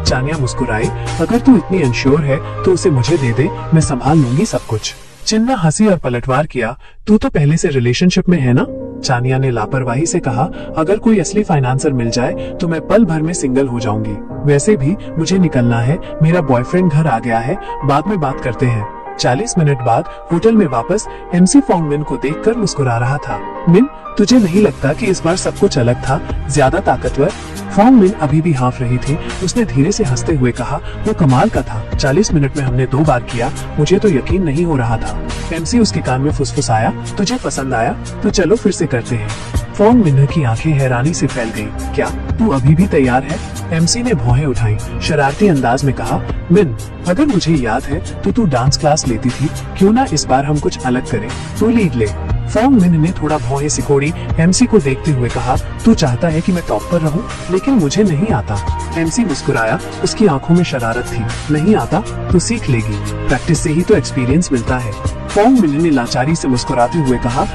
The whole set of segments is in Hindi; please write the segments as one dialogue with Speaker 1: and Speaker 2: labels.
Speaker 1: चानिया मुस्कुराई। अगर तू इतनी अनश्योर है तो उसे मुझे दे दे, मैं संभाल लूंगी सब कुछ। चिन्ना हंसी और पलटवार किया, तू तो पहले से रिलेशनशिप में है ना? चानिया ने लापरवाही से कहा, अगर कोई असली फाइनेंसर मिल जाए तो मैं पल भर में सिंगल हो जाऊंगी। वैसे भी मुझे निकलना है, मेरा बॉयफ्रेंड घर आ गया है, बाद में बात करते हैं। 40 मिनट बाद होटल में वापस एमसी फोंग मिन को देखकर मुस्कुरा रहा था। मिन, तुझे नहीं लगता कि इस बार सब कुछ अलग था, ज्यादा ताकतवर? फोंग मिन अभी भी हाँफ रही थी। उसने धीरे से हंसते हुए कहा, वो कमाल का था। 40 मिनट में हमने 2 बार किया, मुझे तो यकीन नहीं हो रहा था। एमसी उसके कान में फुसफुसाया, तुझे पसंद आया? तो चलो फिर से करते हैं। फोंग मिन की आंखें हैरानी से फैल गईं। क्या तू अभी भी तैयार है? एमसी ने भौहें उठाई, शरारती अंदाज में कहा, मिन, अगर मुझे याद है तो तू डांस क्लास लेती थी, क्यों ना इस बार हम कुछ अलग करें, तू लीड ले। फोंग मिन ने थोड़ा भौहें सिकोड़ी एमसी को देखते हुए कहा, तू चाहता है कि मैं टॉप पर रहूं, लेकिन मुझे नहीं आता। एमसी मुस्कुराया, उसकी आंखों में शरारत थी। नहीं आता तो सीख लेगी, प्रैक्टिस से ही तो एक्सपीरियंस मिलता है। फोंग मिन ने लाचारी से मुस्कुराते हुए कहा,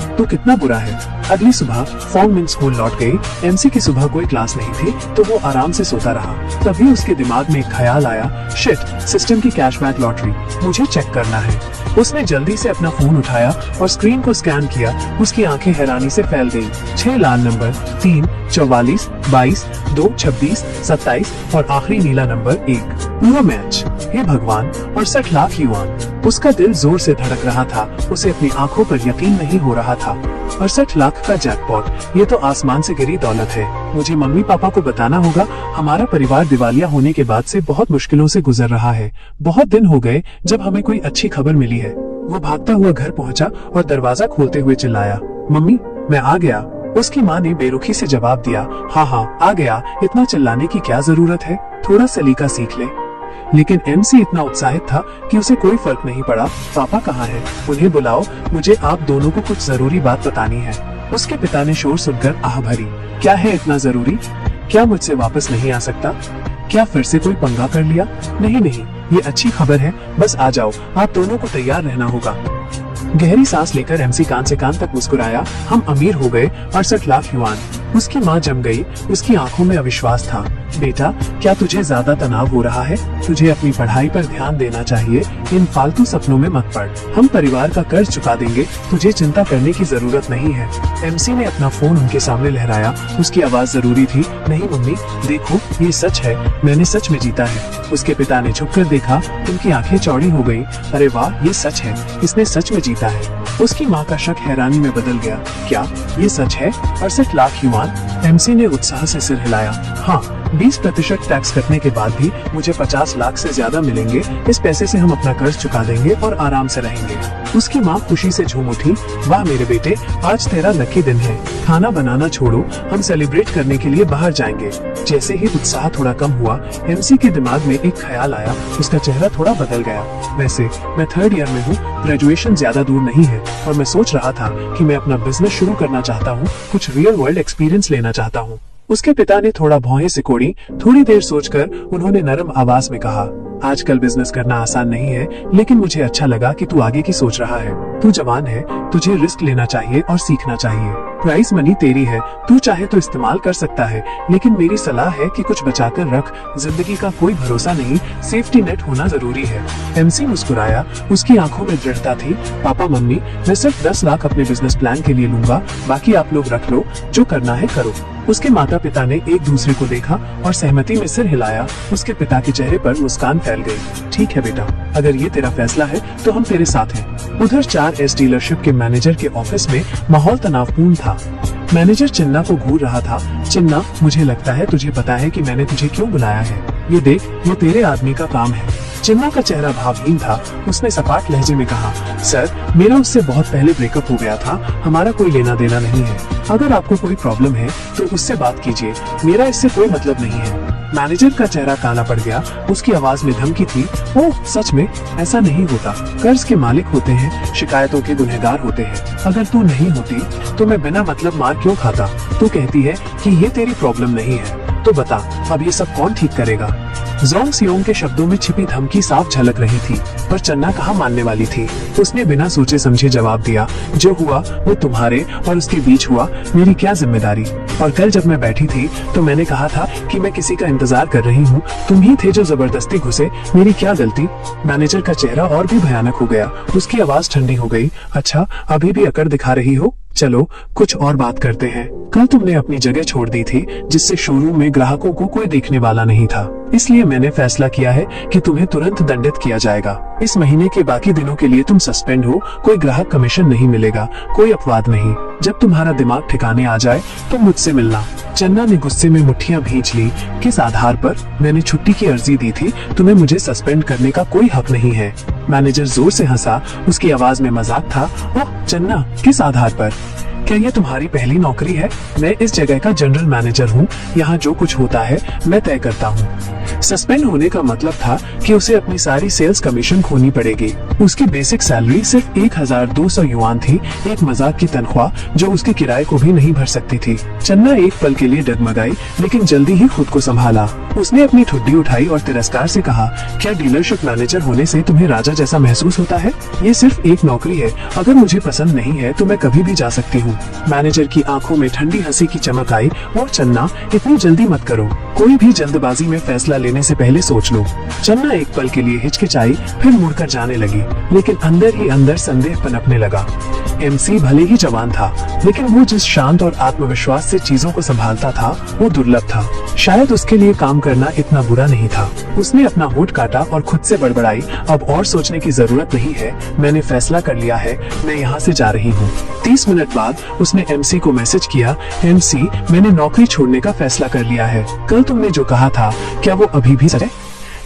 Speaker 1: तो कितना बुरा है। अगली सुबह फोंग मिन स्कूल लौट गई। एमसी की सुबह कोई क्लास नहीं थी तो वो आराम से सोता रहा। तभी उसके दिमाग में एक ख्याल आया, शिट, सिस्टम की कैशबैक लॉटरी, मुझे चेक करना है। उसने जल्दी से अपना फोन उठाया और स्क्रीन को स्कैन किया। उसकी आंखें हैरानी से फैल गईं। 6 लाल नंबर, 3, 44, 22, 2, 26, 27 और आखिरी नीला नंबर 1। पूरा मैच। हे भगवान, 68 लाख युआन। उसका दिल जोर से धड़क रहा था। उसे अपनी आंखों पर यकीन नहीं हो रहा था। 68 लाख का जैकपॉट, ये तो आसमान से गिरी दौलत है। मुझे मम्मी पापा को बताना होगा। हमारा परिवार दिवालिया होने के बाद से बहुत मुश्किलों से गुजर रहा है। बहुत दिन हो गए जब हमें कोई अच्छी खबर मिली है। वो भागता हुआ घर पहुंचा और दरवाजा खोलते हुए चिल्लाया, मम्मी, मैं आ गया। उसकी माँ ने बेरुखी से जवाब दिया, हाँ आ गया, इतना चिल्लाने की क्या जरूरत है, थोड़ा सलीका सीख ले। लेकिन एमसी इतना उत्साहित था कि उसे कोई फर्क नहीं पड़ा। पापा कहाँ हैं? उन्हें बुलाओ, मुझे आप दोनों को कुछ जरूरी बात बतानी है। उसके पिता ने शोर सुनकर आह भरी, क्या है इतना जरूरी? क्या मुझसे वापस नहीं आ सकता? क्या फिर से कोई पंगा कर लिया? नहीं, ये अच्छी खबर है, बस आ जाओ, आप दोनों को तैयार रहना होगा। गहरी सांस लेकर एमसी कान से कान तक मुस्कुराया, हम अमीर हो गए, 68 लाख युआन। उसकी माँ जम गई, उसकी आंखों में अविश्वास था। बेटा, क्या तुझे ज्यादा तनाव हो रहा है? तुझे अपनी पढ़ाई पर ध्यान देना चाहिए, इन फालतू सपनों में मत पड़। हम परिवार का कर्ज चुका देंगे, तुझे चिंता करने की जरूरत नहीं है। एमसी ने अपना फोन उनके सामने लहराया। उसकी आवाज जरूरी थी, नहीं मम्मी, देखो ये सच है, मैंने सच में जीता है। उसके पिता ने झुककर देखा, उनकी आंखें चौड़ी हो गई। अरे वाह, ये सच है, इसने सच में जीता है। उसकी माँ का शक हैरानी में बदल गया, क्या ये सच है? 68 लाख युआन। एमसी ने उत्साह से सिर हिलाया, हाँ, 20% टैक्स कटने के बाद भी मुझे 50 लाख से ज्यादा मिलेंगे। इस पैसे से हम अपना कर्ज चुका देंगे और आराम से रहेंगे। उसकी माँ खुशी से झूम उठी, वाह मेरे बेटे, आज तेरा लकी दिन है। खाना बनाना छोड़ो, हम सेलिब्रेट करने के लिए बाहर जाएंगे। जैसे ही उत्साह थोड़ा कम हुआ, एमसी के दिमाग में एक ख्याल आया। उसका चेहरा थोड़ा बदल गया। वैसे मैं 3rd ईयर में हूँ, ग्रेजुएशन ज्यादा दूर नहीं है और मैं सोच रहा था कि मैं अपना बिजनेस शुरू करना चाहता हूँ, कुछ रियल वर्ल्ड एक्सपीरियंस लेना चाहता हूँ। उसके पिता ने थोड़ा भौहें सिकोड़ी। थोड़ी देर सोचकर उन्होंने नरम आवाज में कहा, आजकल बिजनेस करना आसान नहीं है, लेकिन मुझे अच्छा लगा कि तू आगे की सोच रहा है। तू जवान है, तुझे रिस्क लेना चाहिए और सीखना चाहिए। प्राइस मनी तेरी है, तू चाहे तो इस्तेमाल कर सकता है, लेकिन मेरी सलाह है कि कुछ बचाकर रख। जिंदगी का कोई भरोसा नहीं, सेफ्टी नेट होना जरूरी है। एमसी मुस्कुराया, उसकी आंखों में दृढ़ता थी। पापा मम्मी, मैं सिर्फ 10 लाख अपने बिजनेस प्लान के लिए लूंगा, बाकी आप लोग रख लो, जो करना है करो। उसके माता पिता ने एक दूसरे को देखा और सहमति में सिर हिलाया। उसके पिता के चेहरे पर मुस्कान फैल गई। ठीक है बेटा, अगर ये तेरा फैसला है तो हम तेरे साथ हैं। उधर 4S डीलरशिप के मैनेजर के ऑफिस में माहौल तनावपूर्ण था। मैनेजर चिन्ना को घूर रहा था। चिन्ना, मुझे लगता है तुझे पता है कि मैंने तुझे क्यों बुलाया है। ये देख, ये तेरे आदमी का काम है। चिन्ना का चेहरा भावहीन था। उसने सपाट लहजे में कहा, सर, मेरा उससे बहुत पहले ब्रेकअप हो गया था, हमारा कोई लेना देना नहीं है। अगर आपको कोई प्रॉब्लम है तो उससे बात कीजिए, मेरा इससे कोई मतलब नहीं है। मैनेजर का चेहरा काला पड़ गया। उसकी आवाज में धमकी थी, ओह सच में? ऐसा नहीं होता। कर्ज के मालिक होते हैं, शिकायतों के गुनहगार होते हैं। अगर तू नहीं होती तो मैं बिना मतलब मार क्यों खाता? तू कहती है कि ये तेरी प्रॉब्लम नहीं है, तो बता अब ये सब कौन ठीक करेगा? जोंग सियोंग के शब्दों में छिपी धमकी साफ झलक रही थी, पर चन्ना कहाँ मानने वाली थी। उसने बिना सोचे समझे जवाब दिया, जो हुआ वो तुम्हारे और उसके बीच हुआ, मेरी क्या जिम्मेदारी। और कल जब मैं बैठी थी तो मैंने कहा था कि मैं किसी का इंतजार कर रही हूँ, तुम ही थे जो जबरदस्ती घुसे, मेरी क्या गलती। मैनेजर का चेहरा और भी भयानक हो गया, उसकी आवाज ठंडी हो गई। अच्छा, अभी भी अकड़ दिखा रही हो? चलो कुछ और बात करते हैं। कल तुमने अपनी जगह छोड़ दी थी, जिससे शोरूम में ग्राहकों को कोई देखने वाला नहीं था, इसलिए मैंने फैसला किया है कि तुम्हें तुरंत दंडित किया जाएगा। इस महीने के बाकी दिनों के लिए तुम सस्पेंड हो, कोई ग्राहक कमीशन नहीं मिलेगा, कोई अपवाद नहीं। जब तुम्हारा दिमाग ठिकाने आ जाए तो मुझसे मिलना। चन्ना ने गुस्से में मुट्ठियां भींच ली। किस आधार पर? मैंने छुट्टी की अर्जी दी थी, तुम्हें मुझे सस्पेंड करने का कोई हक नहीं है। मैनेजर जोर से हंसा, उसकी आवाज में मजाक था। ओह चन्ना, किस आधार पर? क्या ये तुम्हारी पहली नौकरी है? मैं इस जगह का जनरल मैनेजर हूँ, यहाँ जो कुछ होता है मैं तय करता हूँ। सस्पेंड होने का मतलब था कि उसे अपनी सारी सेल्स कमीशन खोनी पड़ेगी। उसकी बेसिक सैलरी सिर्फ 1200 युआन थी, एक मजाक की तनख्वाह जो उसके किराए को भी नहीं भर सकती थी। चन्ना एक पल के लिए डगमगाई, लेकिन जल्दी ही खुद को संभाला। उसने अपनी ठुड्डी उठाई और तिरस्कार से कहा, क्या डीलरशिप मैनेजर होने से तुम्हें राजा जैसा महसूस होता है? ये सिर्फ एक नौकरी है, अगर मुझे पसंद नहीं है तो मैं कभी भी जा सकती हूँ। मैनेजर की आंखों में ठंडी हंसी की चमक आई। और चन्ना, इतनी जल्दी मत करो, कोई भी जल्दबाजी में फैसला लेने से पहले सोच लो। चन्ना एक पल के लिए हिचकिचाई, फिर मुड़कर जाने लगी, लेकिन अंदर ही अंदर संदेह पनपने लगा। एमसी भले ही जवान था, लेकिन वो जिस शांत और आत्मविश्वास से चीजों को संभालता था वो दुर्लभ था। शायद उसके लिए काम करना इतना बुरा नहीं था। उसने अपना होठ काटा और खुद से बड़बड़ाई, अब और सोचने की जरूरत नहीं है, मैंने फैसला कर लिया है, मैं यहाँ से जा रही हूँ। 30 मिनट बाद उसने एमसी को मैसेज किया, एमसी, मैंने नौकरी छोड़ने का फैसला कर लिया है। कल तुमने जो कहा था, क्या वो अभी भी सच है?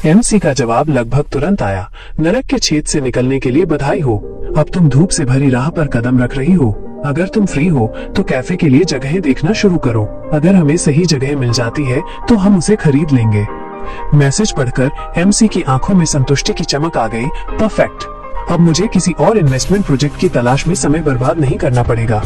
Speaker 1: एमसी का जवाब लगभग तुरंत आया, नरक के छेद से निकलने के लिए बधाई हो। अब तुम धूप से भरी राह पर कदम रख रही हो। अगर तुम फ्री हो तो कैफे के लिए जगहें देखना शुरू करो। अगर हमें सही जगह मिल जाती है तो हम उसे खरीद लेंगे। मैसेज पढ़कर एमसी की आंखों में संतुष्टि की चमक आ गई। परफेक्ट, अब मुझे किसी और इन्वेस्टमेंट प्रोजेक्ट की तलाश में समय बर्बाद नहीं करना पड़ेगा।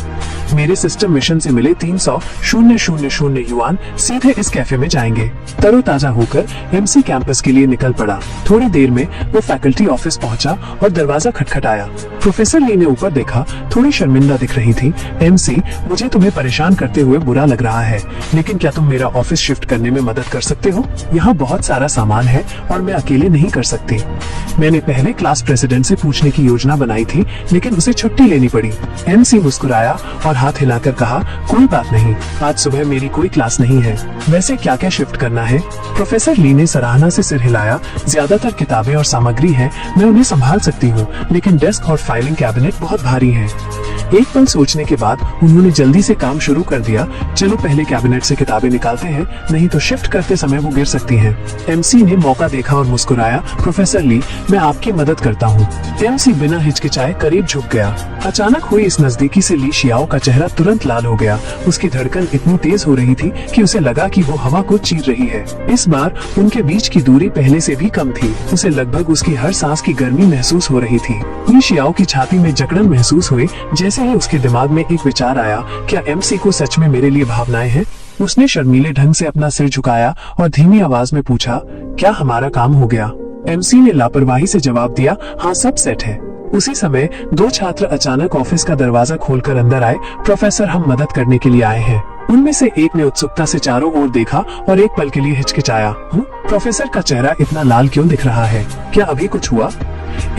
Speaker 1: मेरे सिस्टम मिशन से मिले 300,000 युआन सीधे इस कैफे में जाएंगे। तरोताजा होकर एमसी कैंपस के लिए निकल पड़ा। थोड़ी देर में वो फैकल्टी ऑफिस पहुंचा और दरवाजा खटखटाया। प्रोफेसर ली ने ऊपर देखा, थोड़ी शर्मिंदा दिख रही थी। एमसी, मुझे तुम्हें परेशान करते हुए बुरा लग रहा है, लेकिन क्या तुम मेरा ऑफिस शिफ्ट करने में मदद कर सकते हो? यहाँ बहुत सारा सामान है और मैं अकेले नहीं कर सकती। मैंने पहले क्लास प्रेसिडेंट से पूछने की योजना बनाई थी, लेकिन उसे छुट्टी लेनी पड़ी। एमसी मुस्कुराया और हाथ हिलाकर कहा, कोई बात नहीं, आज सुबह मेरी कोई क्लास नहीं है। वैसे क्या क्या शिफ्ट करना है? प्रोफेसर ली ने सराहना से सिर हिलाया। ज्यादातर किताबें और सामग्री है, मैं उन्हें संभाल सकती हूँ, लेकिन डेस्क और फाइलिंग कैबिनेट बहुत भारी है। एक पल सोचने के बाद उन्होंने जल्दी से काम शुरू कर दिया। चलो पहले कैबिनेट से किताबें निकालते हैं, नहीं तो शिफ्ट करते समय वो गिर सकती हैं। एमसी ने मौका देखा और मुस्कुराया। प्रोफेसर ली, मैं आपकी मदद करता हूँ। एमसी बिना हिचकिचाए करीब झुक गया। अचानक हुई इस नजदीकी से ली शियाओ का चेहरा तुरंत लाल हो गया। उसकी धड़कन इतनी तेज हो रही थी कि उसे लगा कि वो हवा को चीर रही है। इस बार उनके बीच की दूरी पहले से भी कम थी। उसे लगभग उसकी हर सांस की गर्मी महसूस हो रही थी। ली शियाओ की छाती में जकड़न महसूस हुई। जैसे ही उसके दिमाग में एक विचार आया, क्या एमसी को सच में मेरे लिए भावनाएं हैं? उसने शर्मीले ढंग से अपना सिर झुकाया और धीमी आवाज में पूछा, क्या हमारा काम हो गया? एमसी ने लापरवाही से जवाब दिया, हाँ सब सेट है। उसी समय 2 छात्र अचानक ऑफिस का दरवाजा खोलकर अंदर आए। प्रोफेसर, हम मदद करने के लिए आए हैं। उनमें से एक ने उत्सुकता से चारों ओर देखा और एक पल के लिए हिचकिचाया। प्रोफेसर का चेहरा इतना लाल क्यों दिख रहा है? क्या अभी कुछ हुआ?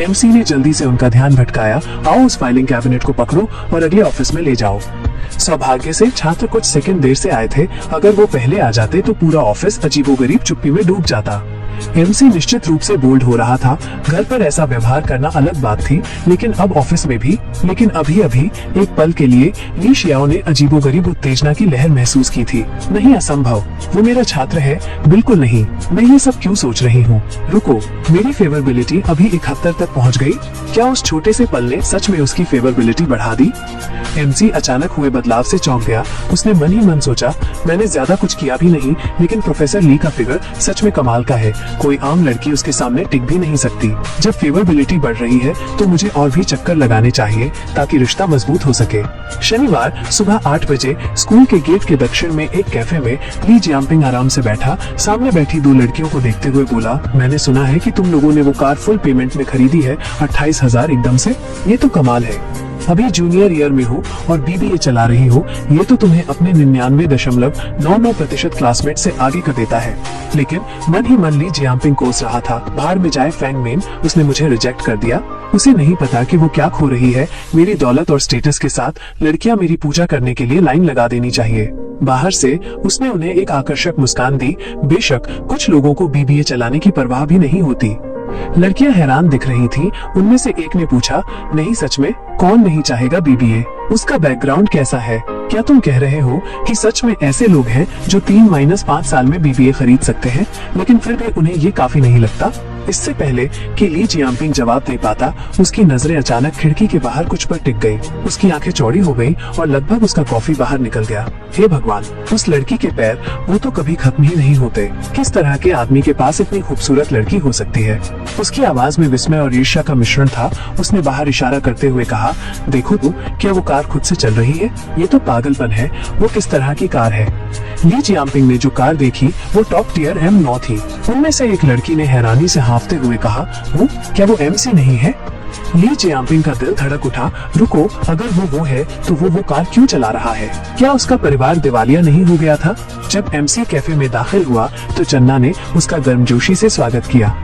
Speaker 1: एमसी ने जल्दी से उनका ध्यान भटकाया। आओ उस फाइलिंग कैबिनेट को पकड़ो और अगले ऑफिस में ले जाओ। सौभाग्य से छात्र कुछ सेकंड देर से आए थे। अगर वो पहले आ जाते तो पूरा ऑफिस अजीबोगरीब चुप्पी में डूब जाता। एमसी निश्चित रूप से बोल्ड हो रहा था। घर पर ऐसा व्यवहार करना अलग बात थी, लेकिन अब ऑफिस में भी। लेकिन अभी अभी एक पल के लिए ली शियाओ ने अजीबोगरीब उत्तेजना की लहर महसूस की थी। नहीं, असंभव, वो मेरा छात्र है। बिल्कुल नहीं, मैं ये सब क्यों सोच रही हूँ? रुको, मेरी फेवरेबिलिटी अभी 71 तक पहुँच गई। क्या उस छोटे से पल ने सच में उसकी फेवरेबिलिटी बढ़ा दी? एमसी अचानक हुए बदलाव से चौंक गया। उसने मन ही मन सोचा, मैंने ज्यादा कुछ किया भी नहीं, लेकिन प्रोफेसर ली का फिगर सच में कमाल का है। कोई आम लड़की उसके सामने टिक भी नहीं सकती। जब फेवरेबिलिटी बढ़ रही है तो मुझे और भी चक्कर लगाने चाहिए ताकि रिश्ता मजबूत हो सके। शनिवार सुबह 8 बजे स्कूल के गेट के दक्षिण में एक कैफे में ली जियांपिंग आराम से बैठा सामने बैठी 2 लड़कियों को देखते हुए बोला, मैंने सुना है कि तुम लोगों ने वो कार फुल पेमेंट में खरीदी है 28,000 एकदम से। ये तो कमाल है। अभी जूनियर ईयर में हो और बीबीए चला रही हो, ये तो तुम्हें अपने 99.99% क्लासमेट से आगे कर देता है। लेकिन मन ही मन ली जियांपिंग कोस रहा था, बाहर में जाए फैंग मेन, उसने मुझे रिजेक्ट कर दिया। उसे नहीं पता कि वो क्या खो रही है। मेरी दौलत और स्टेटस के साथ लड़कियां मेरी पूजा करने के लिए लाइन लगा देनी चाहिए। बाहर से उसने उन्हें एक आकर्षक मुस्कान दी। बेशक कुछ लोगों को बीबीए चलाने की परवाह भी नहीं होती। लड़कियां हैरान दिख रही थीं। उनमें से एक ने पूछा, नहीं सच में, कौन नहीं चाहेगा बीबीए? उसका बैकग्राउंड कैसा है? क्या तुम कह रहे हो कि सच में ऐसे लोग हैं जो 3-5 साल में बीबीए खरीद सकते हैं, लेकिन फिर भी उन्हें ये काफी नहीं लगता? इससे पहले कि ली जियांपिंग जवाब दे पाता, उसकी नजरें अचानक खिड़की के बाहर कुछ पर टिक गई। उसकी आंखें चौड़ी हो गई और लगभग उसका कॉफी बाहर निकल गया। हे भगवान, उस लड़की के पैर, वो तो कभी खत्म ही नहीं होते। किस तरह के आदमी के पास इतनी खूबसूरत लड़की हो सकती है? उसकी आवाज में विस्मय और ईर्ष्या का मिश्रण था। उसने बाहर इशारा करते हुए कहा, देखो तू, क्या वो कार खुद से चल रही है? ये तो पागलपन है। वो किस तरह की कार है? ली जियांपिंग ने जो कार देखी वो टॉप टियर M9 थी। उनमें से एक लड़की ने हैरानी से हाँफते हुए कहा, वो क्या वो MC नहीं है? ली जियांपिंग का दिल धड़क उठा। रुको, अगर वो है तो वो कार क्यों चला रहा है? क्या उसका परिवार दिवालिया नहीं हो गया था? जब MC कैफे में दाखिल हुआ तो चन्ना ने उसका गर्मजोशी से स्वागत किया।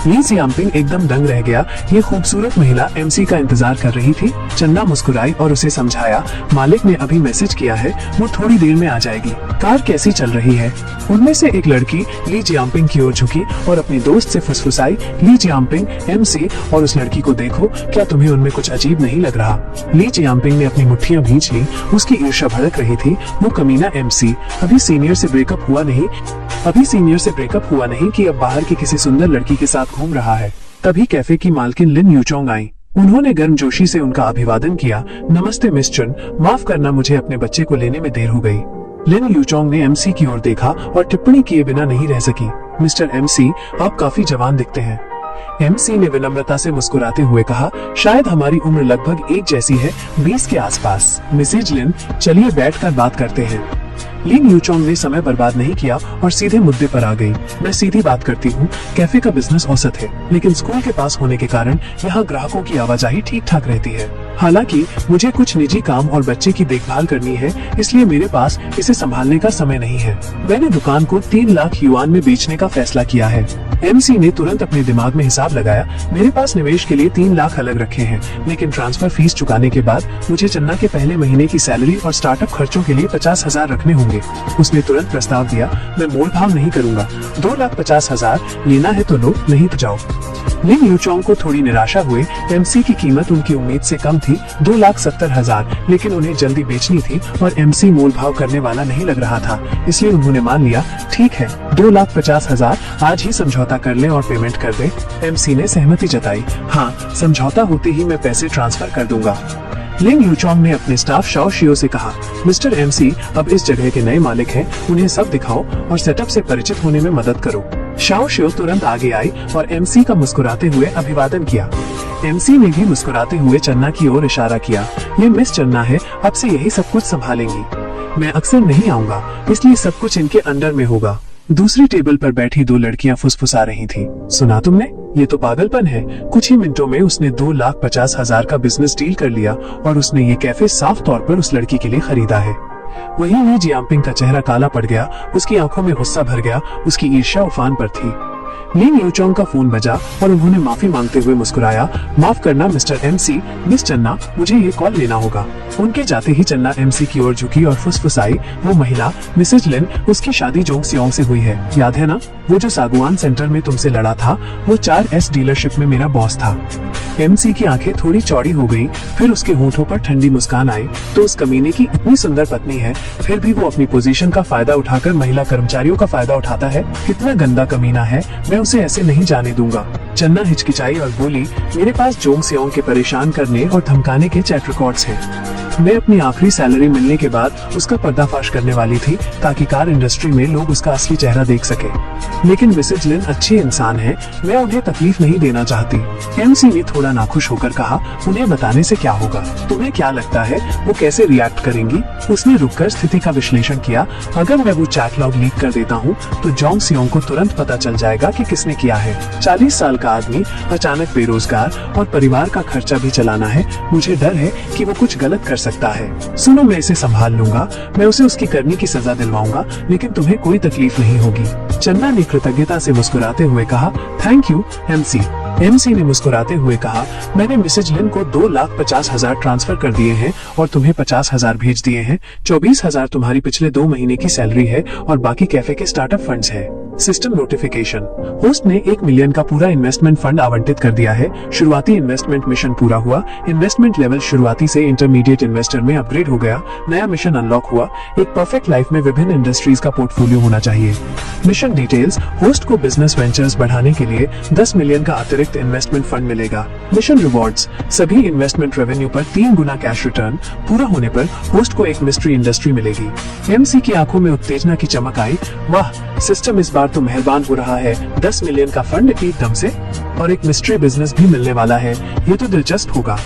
Speaker 1: ली जियांपिंग एकदम दंग रह गया। ये खूबसूरत महिला MC का इंतजार कर रही थी। चन्ना मुस्कुराई और उसे समझाया, मालिक ने अभी मैसेज किया है, वो थोड़ी देर में आ जाएगी। कार कैसी चल रही है? उनमें से एक लड़की ली जियांपिंग की ओर झुकी और अपनी दोस्त से फुसफुसाई, ली जियांपिंग, MC और उस लड़की को देखो, क्या तुम्हें उनमें कुछ अजीब नहीं लग रहा? ली जियांपिंग ने अपनी मुट्ठियां भींच ली। उसकी ईर्ष्या भड़क रही थी। वो कमीना MC अभी सीनियर से ब्रेकअप हुआ नहीं कि अब बाहर की किसी सुंदर लड़की के साथ घूम रहा है। तभी कैफे की मालकिन लिन यूचोंग आई। उन्होंने गर्मजोशी से उनका अभिवादन किया। नमस्ते मिस चुन, माफ करना, मुझे अपने बच्चे को लेने में देर हो गई। लिन यूचोंग ने MC की ओर देखा और टिप्पणी किए बिना नहीं रह सकी। मिस्टर MC, आप काफी जवान दिखते हैं। MC ने विनम्रता से मुस्कुराते हुए कहा, शायद हमारी उम्र लगभग एक जैसी है, 20 के आसपास। मिसेज लिन, चलिए बैठकर बात करते हैं। लिन यूचोंग ने समय बर्बाद नहीं किया और सीधे मुद्दे पर आ गई। मैं सीधी बात करती हूँ, कैफे का बिजनेस औसत है, लेकिन स्कूल के पास होने के कारण यहाँ ग्राहकों की आवाजाही ठीक ठाक रहती है। हालांकि मुझे कुछ निजी काम और बच्चे की देखभाल करनी है, इसलिए मेरे पास इसे संभालने का समय नहीं है। मैंने दुकान को 3 लाख युआन में बेचने का फैसला किया है। MC ने तुरंत अपने दिमाग में हिसाब लगाया। मेरे पास निवेश के लिए 3 लाख अलग रखे हैं, लेकिन ट्रांसफर फीस चुकाने के बाद मुझे चन्ना के पहले महीने की सैलरी और स्टार्टअप खर्चों के लिए 50,000 रखने होंगे। उसने तुरंत प्रस्ताव दिया, मैं मोल भाव नहीं करूंगा, 2,50,000 लेना है तो लो, नहीं तो जाओ। लिन यूचोंग को थोड़ी निराशा हुई। MC की कीमत उनकी उम्मीद से कम थी, 2,70,000, लेकिन उन्हें जल्दी बेचनी थी और MC मोल भाव करने वाला नहीं लग रहा था, इसलिए उन्होंने मान लिया। ठीक है, 2,50,000, आज ही समझौता कर ले और पेमेंट कर दे। MC ने सहमति जताई। हाँ, समझौता होते ही मैं पैसे ट्रांसफर कर दूंगा। लिन यूचोंग ने अपने स्टाफ शाओ शियो से कहा, मिस्टर MC अब इस जगह के नए मालिक हैं, उन्हें सब दिखाओ और सेटअप से परिचित होने में मदद करो। शाओ शियो तुरंत आगे आई और MC का मुस्कुराते हुए अभिवादन किया। MC ने भी मुस्कुराते हुए चन्ना की ओर इशारा किया। ये मिस चन्ना है, अब से यही सब कुछ संभालेंगी। मैं अक्सर नहीं आऊंगा, इसलिए सब कुछ इनके अंडर में होगा। दूसरी टेबल पर बैठी 2 लड़कियां फुसफुसा रही थीं। सुना तुमने? ये तो पागलपन है। कुछ ही मिनटों में उसने 2,50,000 का बिजनेस डील कर लिया और उसने ये कैफे साफ तौर पर उस लड़की के लिए खरीदा है। वहीं ली जियांपिंग का चेहरा काला पड़ गया। उसकी आंखों में गुस्सा भर गया। उसकी ईर्ष्या उफान पर थी। लिन यूचोंग का फोन बजा और उन्होंने माफी मांगते हुए मुस्कुराया। माफ करना मिस्टर MC, मिस चन्ना, मुझे ये कॉल लेना होगा। उनके जाते ही चन्ना MC की ओर झुकी और फुसफुसाई, वो महिला मिसेज लिन, उसकी शादी जोंग सियोंग से हुई है, याद है ना? वो जो सागवान सेंटर में तुमसे लड़ा था, वो 4S डीलरशिप में मेरा बॉस था। MC की आंखें थोड़ी चौड़ी हो गई, फिर उसके होठों पर ठंडी मुस्कान आई। तो उस कमीने की इतनी सुंदर पत्नी है, फिर भी वो अपनी पोजीशन का फायदा उठाकर महिला कर्मचारियों का फायदा उठाता है। कितना गंदा कमीना है, मैं उसे ऐसे नहीं जाने दूंगा। चन्ना हिचकिचाई और बोली, मेरे पास जोंग सियोंग के परेशान करने और धमकाने के चैट रिकॉर्ड्स हैं। मैं अपनी आखिरी सैलरी मिलने के बाद उसका पर्दाफाश करने वाली थी, ताकि कार इंडस्ट्री में लोग उसका असली चेहरा देख सके। लेकिन मिसेज लिन अच्छी इंसान है, मैं उन्हें तकलीफ नहीं देना चाहती। एमसी ने थोड़ा नाखुश होकर कहा, उन्हें बताने से क्या होगा, तुम्हें क्या लगता है वो कैसे रिएक्ट करेंगी? उसने रुककर स्थिति का विश्लेषण किया, अगर मैं वो चैट लॉग लीक कर देता हूँ तो जोंग सियोंग को तुरंत पता चल जाएगा कि किसने किया है। 40 साल का आदमी अचानक बेरोजगार और परिवार का खर्चा भी चलाना है, मुझे डर है कि वो कुछ गलत कर सकता है। सुनो, मैं इसे संभाल लूंगा, मैं उसे उसकी करनी की सजा दिलवाऊंगा, लेकिन तुम्हें कोई तकलीफ नहीं होगी। चन्ना ने कृतज्ञता से मुस्कुराते हुए कहा, थैंक यू एमसी। एमसी ने मुस्कुराते हुए कहा, मैंने मिसेज लिन को 2,50,000 ट्रांसफर कर दिए हैं और तुम्हें 50,000 भेज दिए हैं। 24,000 तुम्हारी पिछले 2 महीने की सैलरी है और बाकी कैफे के स्टार्टअप फंड्स है। सिस्टम नोटिफिकेशन, होस्ट ने 1 मिलियन का पूरा इन्वेस्टमेंट फंड आवंटित कर दिया है। शुरुआती इन्वेस्टमेंट मिशन पूरा हुआ। इन्वेस्टमेंट लेवल शुरुआती से इंटरमीडिएट इन्वेस्टर में अपग्रेड हो गया। नया मिशन अनलॉक हुआ। एक परफेक्ट लाइफ में विभिन्न इंडस्ट्रीज का पोर्टफोलियो होना चाहिए। मिशन डिटेल्स, होस्ट को बिजनेस वेंचर्स बढ़ाने के लिए 10 मिलियन का अतिरिक्त इन्वेस्टमेंट फंड मिलेगा। मिशन रिवॉर्ड्स, सभी इन्वेस्टमेंट रेवेन्यू पर 3 गुना कैश रिटर्न। पूरा होने पर होस्ट को एक मिस्ट्री इंडस्ट्री मिलेगी। एमसी की आंखों में उत्तेजना की चमक आई, वाह, सिस्टम इस बार तो मेहरबान हो रहा है। 10 मिलियन का फंड एकदम से और एक मिस्ट्री बिजनेस भी मिलने वाला है, ये तो दिलचस्प होगा।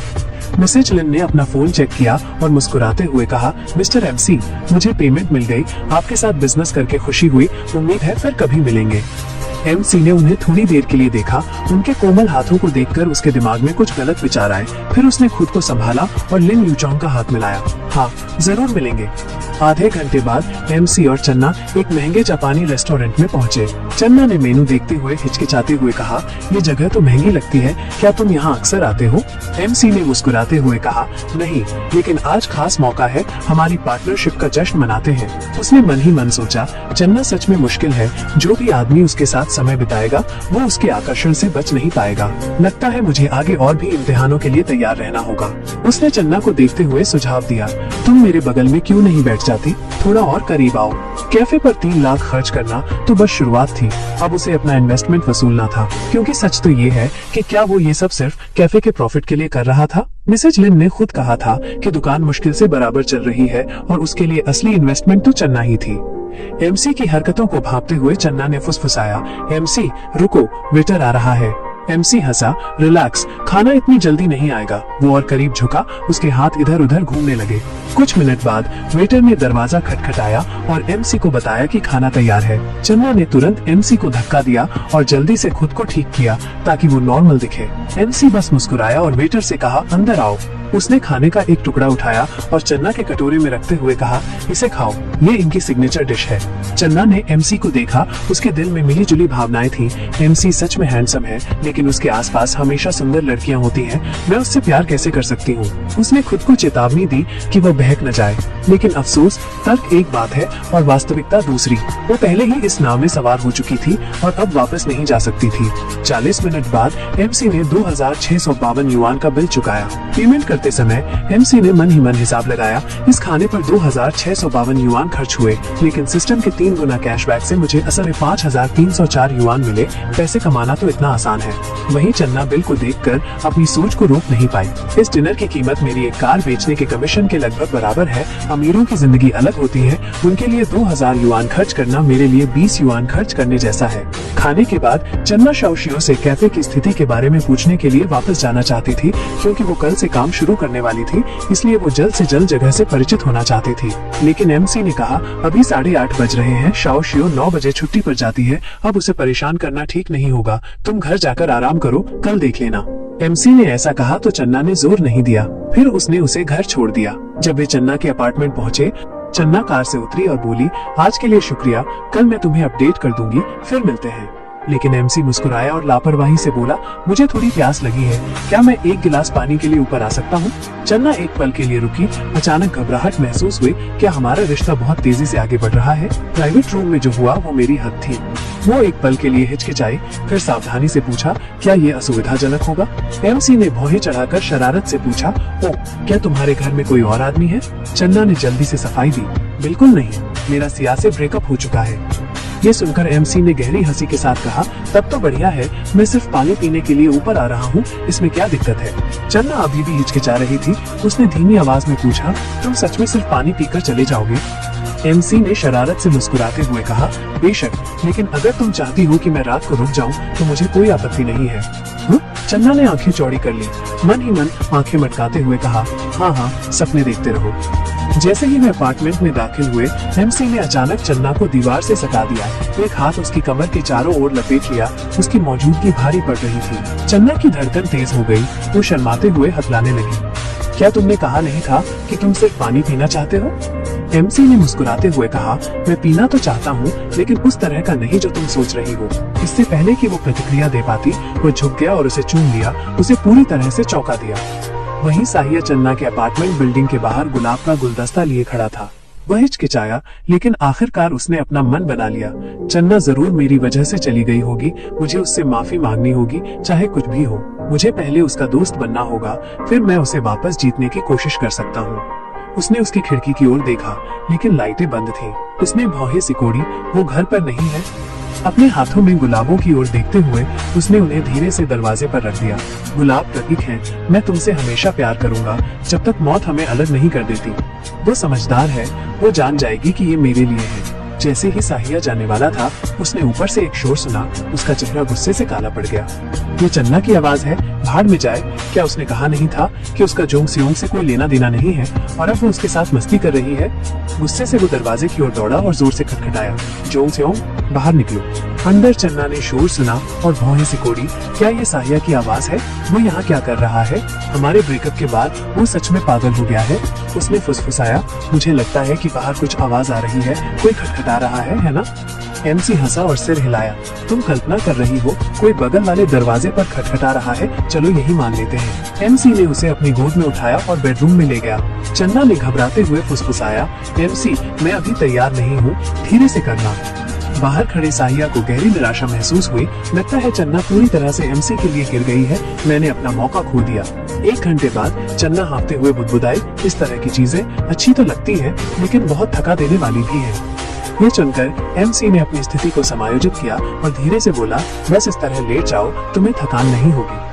Speaker 1: मिसेज लिन ने अपना फोन चेक किया और मुस्कुराते हुए कहा, मिस्टर एमसी, मुझे पेमेंट मिल गई, आपके साथ बिजनेस करके खुशी हुई, उम्मीद है फिर कभी मिलेंगे। एमसी ने उन्हें थोड़ी देर के लिए देखा। उनके कोमल हाथों को देखकर उसके दिमाग में कुछ गलत विचार आए। फिर उसने खुद को संभाला और लिन यूचोंग का हाथ मिलाया। हाँ, जरूर मिलेंगे। आधे घंटे बाद एमसी और चन्ना एक महंगे जापानी रेस्टोरेंट में पहुंचे। चन्ना ने मेनू देखते हुए हिचकिचाते हुए कहा, ये जगह तो महंगी लगती है, क्या तुम यहाँ अक्सर आते हो? एमसी ने मुस्कुराते हुए कहा, नहीं, लेकिन आज खास मौका है, हमारी पार्टनरशिप का जश्न मनाते हैं। उसने मन ही मन सोचा, चन्ना सच में मुश्किल है, जो भी आदमी उसके साथ समय बिताएगा वो उसके आकर्षण से बच नहीं पाएगा। लगता है मुझे आगे और भी इम्तिहानों के लिए तैयार रहना होगा। उसने चन्ना को देखते हुए सुझाव दिया, तुम मेरे बगल में क्यों नहीं बैठ जाती, थोड़ा और करीब आओ। कैफे पर 3 लाख खर्च करना तो बस शुरुआत थी, अब उसे अपना इन्वेस्टमेंट वसूलना था, क्योंकि सच तो ये है कि क्या वो ये सब सिर्फ कैफे के प्रॉफिट के लिए कर रहा था? मिसेज लिन ने खुद कहा था कि दुकान मुश्किल से बराबर चल रही है और उसके लिए असली इन्वेस्टमेंट तो चन्ना ही थी। एमसी की हरकतों को भांपते हुए चन्ना ने फुसफुसाया, एमसी रुको, वेटर आ रहा है। एमसी हंसा, रिलैक्स, खाना इतनी जल्दी नहीं आएगा। वो और करीब झुका, उसके हाथ इधर उधर घूमने लगे। कुछ मिनट बाद वेटर ने दरवाजा खटखटाया और एमसी को बताया कि खाना तैयार है। चन्ना ने तुरंत एमसी को धक्का दिया और जल्दी से खुद को ठीक किया ताकि वो नॉर्मल दिखे। एमसी बस मुस्कुराया और वेटर से कहा, अंदर आओ। उसने खाने का एक टुकड़ा उठाया और चन्ना के कटोरे में रखते हुए कहा, इसे खाओ, ये इनकी सिग्नेचर डिश है। चन्ना ने एमसी को देखा, उसके दिल में मिली जुली भावनाएं थी। एमसी सच में हैंडसम है, लेकिन उसके आसपास हमेशा सुंदर लड़कियां होती हैं, मैं उससे प्यार कैसे कर सकती हूँ? उसने खुद को चेतावनी दी कि वो बहक न जाए, लेकिन अफसोस, तर्क एक बात है और वास्तविकता दूसरी। वो पहले ही इस नाव में सवार हो चुकी थी और अब वापस नहीं जा सकती थी। 40 मिनट बाद एमसी ने 2,652 युआन का बिल चुकाया। पेमेंट करते समय एमसी ने मन ही मन हिसाब लगाया, इस खाने पर 2,652 युआन खर्च हुए, लेकिन सिस्टम के 3 गुना कैशबैक से मुझे असल में 5,304 युआन मिले। पैसे कमाना तो इतना आसान है। वहीं चन्ना बिल को देखकर अपनी सोच को रोक नहीं पाई। इस डिनर की कीमत मेरी एक कार बेचने के कमीशन के लगभग बराबर है। अमीरों की जिंदगी अलग होती है, उनके लिए 2,000 युआन खर्च करना मेरे लिए 20 युआन खर्च करने जैसा है। खाने के बाद चन्ना शाओशियो से कैफे की स्थिति के बारे में पूछने के लिए वापस जाना चाहती थी, क्योंकि वो कल से काम शुरू करने वाली थी, इसलिए वो जल्द से जल्द जगह से परिचित होना चाहती थी। लेकिन एमसी ने कहा, अभी 8:30 बज रहे हैं, शाओशियो 9 बजे छुट्टी पर जाती है, अब उसे परेशान करना ठीक नहीं होगा, तुम घर जाकर आराम करो, कल देख लेना। एमसी ने ऐसा कहा तो चन्ना ने जोर नहीं दिया, फिर उसने उसे घर छोड़ दिया। जब वे चन्ना के अपार्टमेंट पहुँचे, चन्ना कार से उतरी और बोली, आज के लिए शुक्रिया, कल मैं तुम्हें अपडेट कर दूंगी, फिर मिलते हैं। लेकिन एमसी मुस्कुराया और लापरवाही से बोला, मुझे थोड़ी प्यास लगी है, क्या मैं एक गिलास पानी के लिए ऊपर आ सकता हूँ? चन्ना एक पल के लिए रुकी, अचानक घबराहट महसूस हुई, क्या हमारा रिश्ता बहुत तेजी से आगे बढ़ रहा है? प्राइवेट रूम में जो हुआ वो मेरी हद थी। वो एक पल के लिए हिचकिचाई, फिर सावधानी से पूछा, क्या ये असुविधाजनक होगा? एमसी ने भौहें चढ़ाकर शरारत से पूछा, ओ, क्या तुम्हारे घर में कोई और आदमी है? चन्ना ने जल्दी से सफाई दी, बिल्कुल नहीं, मेरा सिया से ब्रेकअप हो चुका है। ये सुनकर एमसी ने गहरी हंसी के साथ कहा, तब तो बढ़िया है, मैं सिर्फ पानी पीने के लिए ऊपर आ रहा हूँ, इसमें क्या दिक्कत है? चन्ना अभी भी हिचकिचा रही थी। उसने धीमी आवाज में पूछा, तुम सच में सिर्फ पानी पीकर चले जाओगे? एमसी ने शरारत से मुस्कुराते हुए कहा, बेशक, लेकिन अगर तुम चाहती हो कि मैं रात को रुक जाऊं तो मुझे कोई आपत्ति नहीं है। चन्ना ने आंखें चौड़ी कर ली, मन ही मन आंखें मटकाते हुए कहा, हाँ हाँ, सपने देखते रहो। जैसे ही वे अपार्टमेंट में दाखिल हुए, एमसी ने अचानक चन्ना को दीवार से सटा दिया। एक हाथ उसकी कमर के चारों ओर लपेट लिया। उसकी मौजूदगी भारी पड़ रही थी। चन्ना की धड़कन तेज हो गई। वो शर्माते हुए हथलाने लगी। क्या तुमने कहा नहीं था कि तुम सिर्फ पानी पीना चाहते हो? एमसी ने मुस्कुराते हुए कहा, मैं पीना तो चाहता हूँ, लेकिन उस तरह का नहीं जो तुम सोच रही हो। इससे पहले कि वो प्रतिक्रिया दे पाती, वो झुक गया और उसे चूम लिया, उसे पूरी तरह से चौंका दिया। वहीं साहिया चन्ना के अपार्टमेंट बिल्डिंग के बाहर गुलाब का गुलदस्ता लिए खड़ा था। वह हिचकिचाया, लेकिन आखिरकार उसने अपना मन बना लिया। चन्ना जरूर मेरी वजह से चली गई होगी, मुझे उससे माफी मांगनी होगी, चाहे कुछ भी हो। मुझे पहले उसका दोस्त बनना होगा, फिर मैं उसे वापस जीतने की कोशिश कर सकता हूँ। उसने उसकी खिड़की की ओर देखा, लेकिन लाइटें बंद थीं। उसने भौहें सिकोड़ी, वो घर पर नहीं है। अपने हाथों में गुलाबों की ओर देखते हुए उसने उन्हें धीरे से दरवाजे पर रख दिया। गुलाब प्रतीक है, मैं तुमसे हमेशा प्यार करूंगा जब तक मौत हमें अलग नहीं कर देती। वो समझदार है, वो जान जाएगी कि ये मेरे लिए है। जैसे ही साहिया जाने वाला था, उसने ऊपर से एक शोर सुना। उसका चेहरा गुस्से से काला पड़ गया। ये चन्ना की आवाज है, भाड़ में जाए। क्या उसने कहा नहीं था कि उसका जोंग सियोंग से कोई लेना देना नहीं है, और अब वो उसके साथ मस्ती कर रही है? गुस्से से वो दरवाजे की ओर दौड़ा और जोर से खटखटाया, जोंग सियोंग, बाहर निकलो। अंदर चन्ना ने शोर सुना और भौहें सिकोड़ी। क्या ये साहिया की आवाज है? वो यहाँ क्या कर रहा है? हमारे ब्रेकअप के बाद वो सच में पागल हो गया है। उसने फुसफुसाया, मुझे लगता है कि बाहर कुछ आवाज आ रही है, कोई खटखटा रहा है ना? एमसी हंसा और सिर हिलाया। तुम कल्पना कर रही हो, कोई बगल वाले दरवाजे पर खटखटा रहा है, चलो यही मान लेते हैं। एमसी ने उसे अपनी गोद में उठाया और बेडरूम में ले गया। चन्ना ने घबराते हुए फुसफुसाया, एमसी, मैं अभी तैयार नहीं हूँ, धीरे से करना। बाहर खड़े साहिया को गहरी निराशा महसूस हुई। लगता है चन्ना पूरी तरह से एमसी के लिए गिर गई है, मैंने अपना मौका खो दिया। 1 घंटे बाद चन्ना हाँफते हुए बुदबुदाई, इस तरह की चीजें अच्छी तो लगती हैं, लेकिन बहुत थका देने वाली भी है। ये सुनकर एमसी ने अपनी स्थिति को समायोजित किया और धीरे से बोला, बस इस तरह लेट जाओ, तुम्हें थकान नहीं होगी।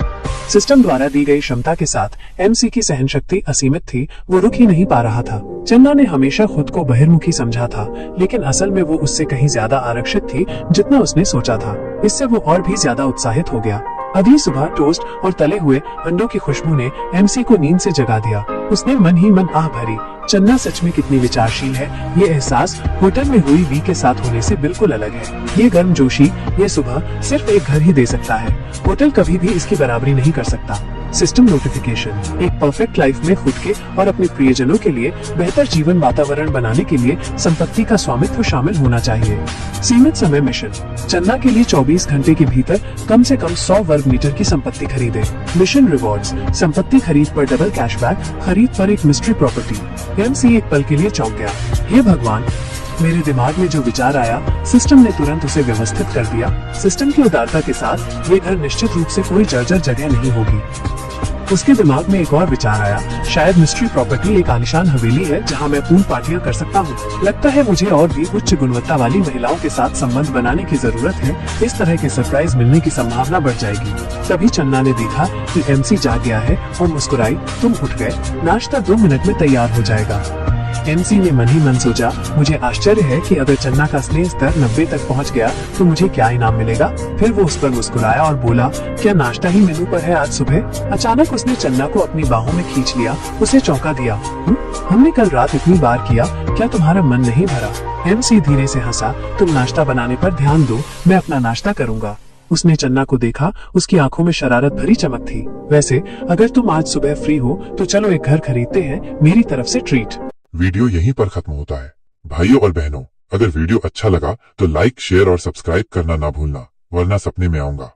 Speaker 1: सिस्टम द्वारा दी गई क्षमता के साथ एमसी की सहनशक्ति असीमित थी। वो रुक ही नहीं पा रहा था। चन्ना ने हमेशा खुद को बहिर्मुखी समझा था, लेकिन असल में वो उससे कहीं ज्यादा आरक्षित थी जितना उसने सोचा था। इससे वो और भी ज्यादा उत्साहित हो गया। अगली सुबह टोस्ट और तले हुए अंडों की खुशबू ने एमसी को नींद से जगा दिया। उसने मन ही मन आह भरी, चन्ना सच में कितनी विचारशील है। ये एहसास होटल में हुई वी के साथ होने से बिल्कुल अलग है। ये गर्मजोशी, ये सुबह सिर्फ एक घर ही दे सकता है। होटल कभी भी इसकी बराबरी नहीं कर सकता। सिस्टम नोटिफिकेशन, एक परफेक्ट लाइफ में खुद के और अपने प्रियजनों के लिए बेहतर जीवन वातावरण बनाने के लिए संपत्ति का स्वामित्व शामिल होना चाहिए। सीमित समय मिशन, चन्ना के लिए 24 घंटे के भीतर कम से कम 100 वर्ग मीटर की संपत्ति खरीदे। मिशन रिवॉर्ड्स, संपत्ति खरीद पर डबल कैशबैक, खरीद पर एक मिस्ट्री प्रॉपर्टी। एमसी एक पल के लिए चौंक गया। हे भगवान, मेरे दिमाग में जो विचार आया, सिस्टम ने तुरंत उसे व्यवस्थित कर दिया। सिस्टम की उदारता के साथ ये घर निश्चित रूप से कोई जर्जर जगह नहीं होगी। उसके दिमाग में एक और विचार आया, शायद मिस्ट्री प्रॉपर्टी एक आलीशान हवेली है जहां मैं पूल पार्टियां कर सकता हूं। लगता है मुझे और भी उच्च गुणवत्ता वाली महिलाओं के साथ संबंध बनाने की जरूरत है। इस तरह के सरप्राइज मिलने की संभावना बढ़ जाएगी। तभी चन्ना ने देखा कि एमसी जाग गया है और मुस्कुराई, तुम उठ गए, नाश्ता 2 मिनट में तैयार हो जाएगा। एमसी ने मन ही मन सोचा, मुझे आश्चर्य है कि अगर चन्ना का स्नेह स्तर 90 तक पहुंच गया तो मुझे क्या इनाम मिलेगा। फिर वो उस पर मुस्कुराया और बोला, क्या नाश्ता ही मेनू पर है आज सुबह? अचानक उसने चन्ना को अपनी बाहों में खींच लिया, उसे चौंका दिया। हमने कल रात इतनी बार किया, क्या तुम्हारा मन नहीं भरा? एमसी धीरे से हंसा, तुम नाश्ता बनाने पर ध्यान दो, मैं अपना नाश्ता करूंगा। उसने चन्ना को देखा, उसकी आंखों में शरारत भरी चमक थी। वैसे अगर तुम आज सुबह फ्री हो तो चलो एक घर खरीदते हैं, मेरी तरफ से ट्रीट।
Speaker 2: वीडियो यहीं पर खत्म होता है। भाइयों और बहनों, अगर वीडियो अच्छा लगा तो लाइक, शेयर और सब्सक्राइब करना ना भूलना, वरना सपने में आऊंगा।